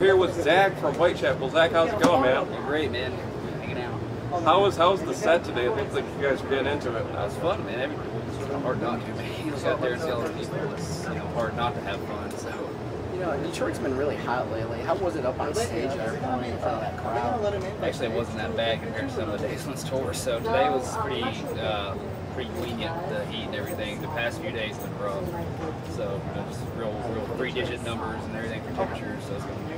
here with Zach from Whitechapel. Zach, how's it going, man? Great, man. Hanging out. How was the set today? It looks like you guys were getting into it. That was fun, man. It's hard not to, man. You look out there and see all the people. It's hard not to have fun. So. Detroit's been really hot lately. How was it up on stage there in front of that crowd? Actually, it wasn't that bad compared to some of the days on this tour. So today was pretty lenient, the heat and everything. The past few days have been rough. So just real 3-digit numbers and everything for temperatures. So it's going to be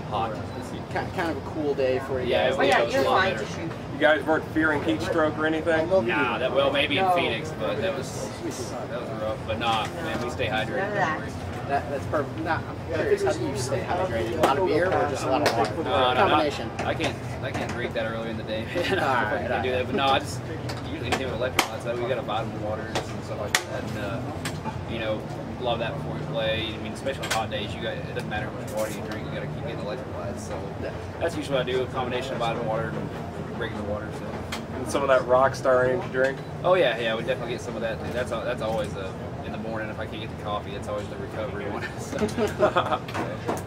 hot. Kind of a cool day for you guys. Yeah, you're fine to shoot. You guys weren't fearing heat stroke or anything? Nah, well maybe in Phoenix, but that was rough. But nah, man, we stay hydrated. That's perfect. I'm curious, how do you stay hydrated? A lot of beer or just a lot of water? Combination. I can't drink that early in the day. I can't do that. But no, I just usually do with electrolytes. We got a vitamin water and stuff like that. And a lot of that before we play. I mean, especially on hot days, it doesn't matter how much water you drink. You got to keep getting electrolytes. So that's usually what I do: a combination of vitamin water and regular water. So. And some of that Rockstar energy drink. Oh yeah, we definitely get some of that. That's always in the morning. If I can't get the coffee, it's always the recovery one.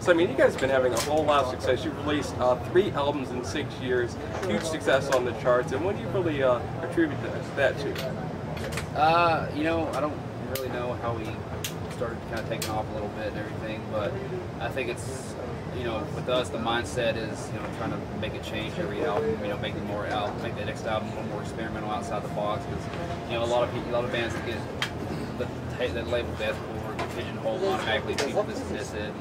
So I mean, you guys have been having a whole lot of success. You've released 3 albums in 6 years, huge success on the charts. And what do you really attribute that to? I don't really know how we started kind of taking off a little bit and everything, but I think it's with us the mindset is trying to make a change every album. Make the next album a little more experimental outside the box, because a lot of bands that get the label deathcore get pigeonholed automatically. People dismiss it.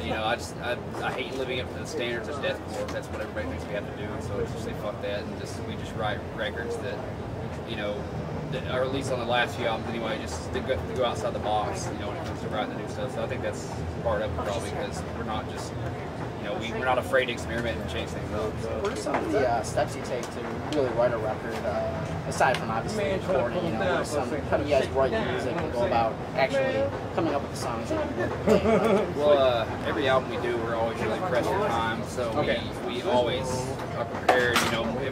And, I hate living up to the standards of deathcore. That's what everybody thinks we have to do. So it's just say fuck that, and we just write records that or at least on the last few albums anyway, just to go outside the box, when it comes to writing the new stuff. So I think that's part of it probably, because we're not just, we're not afraid to experiment and change things up. So. What are some of the steps you take to really write a record, aside from obviously recording, how do you guys write music and go about actually coming up with the songs? Well, every album we do, we're always really pressed for time, so we always are prepared,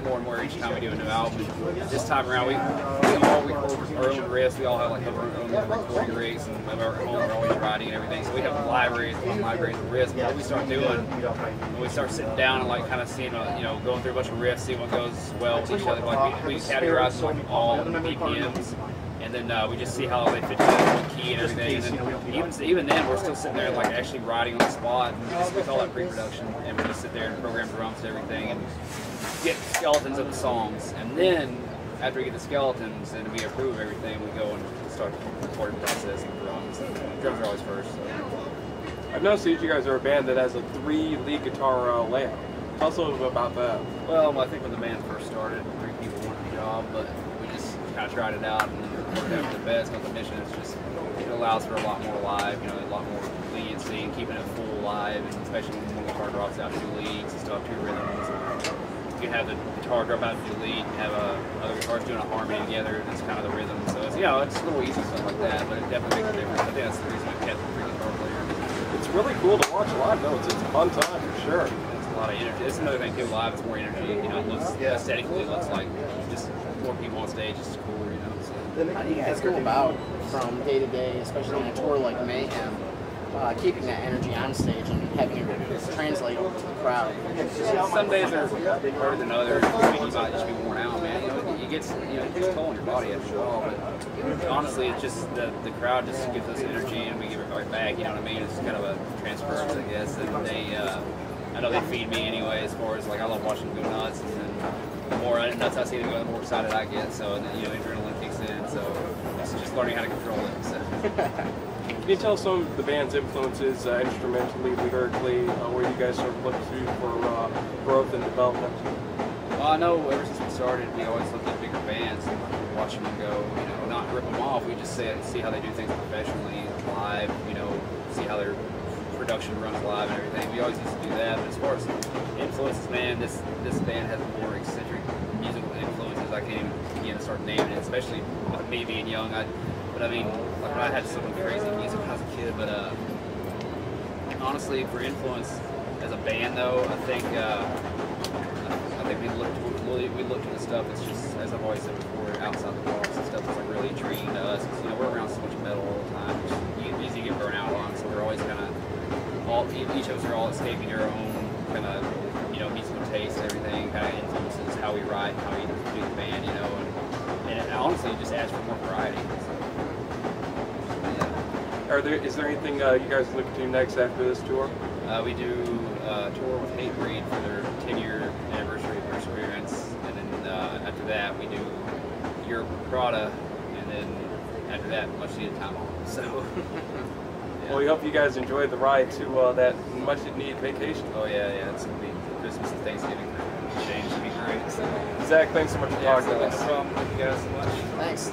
more and more each time we do a new album. This time around, we all record our own riffs. We all have like our own recording rigs, and at our home we're always writing and everything. So we have libraries of riffs. But what we start doing, when we start sitting down and like kind of seeing, going through a bunch of riffs, seeing what goes well with each other. Like we categorize them like all BPMs. And then we just see how they fit together with key and everything. And then even then, we're still sitting there like actually writing on the spot. And we call that pre-production. And we just sit there and program drums and everything and get skeletons of the songs. And then after we get the skeletons and we approve everything, we go and start the recording process and drums. And drums are always first. So. I've noticed that you guys are a band that has a 3 lead guitar layout. Tell us a little bit about that. Well, I think when the band first started, 3 people wanted the job, but we just kind of tried it out and worked out for the best. But the mission is just, it allows for a lot more live, a lot more leniency and keeping it full live, and especially when the guitar drops out 2 leads and still have 2 rhythms. You can have the guitar drop out 2 lead and have other guitars doing a harmony together, and it's kind of the rhythm. So it's, it's a little easy stuff like that, but it definitely makes a difference. I think that's the reason we kept the 3 guitar player. It's really cool to watch live though. It's a fun time for sure. It's a lot of energy. It's another thing too. Live, it's more energy. It looks aesthetically, it looks like just more people on stage. It's cooler, So. How do you guys go about from day to day, especially on a tour like Mayhem, keeping that energy on stage and having it translate over to the crowd? Some days are harder than others. You might just be worn out, man. It gets toll on your body after a while. But honestly, it's just the crowd just gives us energy and we give it right back. You know what I mean? It's kind of a transference, I guess. And I know they feed me anyway. As far as like, I love watching them go nuts, and then the more nuts I see them go, the more excited I get. So and then adrenaline kicks in. So it's just learning how to control it. So. Can you tell some of the band's influences, instrumentally, lyrically, where you guys sort of look to for growth and development? Well, I know ever since we started, we always looked at bigger bands and watch them go, not rip them off. We just see how they do things professionally, live, see how their production runs live and everything. We always used to do that. But as far as influences, man, this band has more eccentric musical influences. I can't even begin to start naming it, especially with me being young. But I mean, like I had some crazy music when I was a kid, but honestly, for influence as a band though, I think we look to the stuff that's just, as I've always said before, outside the box and stuff that's like really intriguing to us. Because we're around so much metal all the time, which it's easy to get burnt out on. So we're always kind of each of us are all escaping your own kind of, you know, musical taste and everything. Kind of influences how we write, how we do the band, you know, and it honestly just adds for more variety. So, yeah. Is there anything you guys look to do next after this tour? We do a tour with Hate Breed for their 10-year anniversary of Perseverance, and then after that we do Europe Prada, and then after that, much needed time off. So, yeah. Well, we hope you guys enjoy the ride to that much needed vacation. Oh yeah, it's gonna be Christmas and Thanksgiving exchange. It'll be great. So, Zach, thanks so much for talking to us. No problem. Thank you guys so much. Thanks.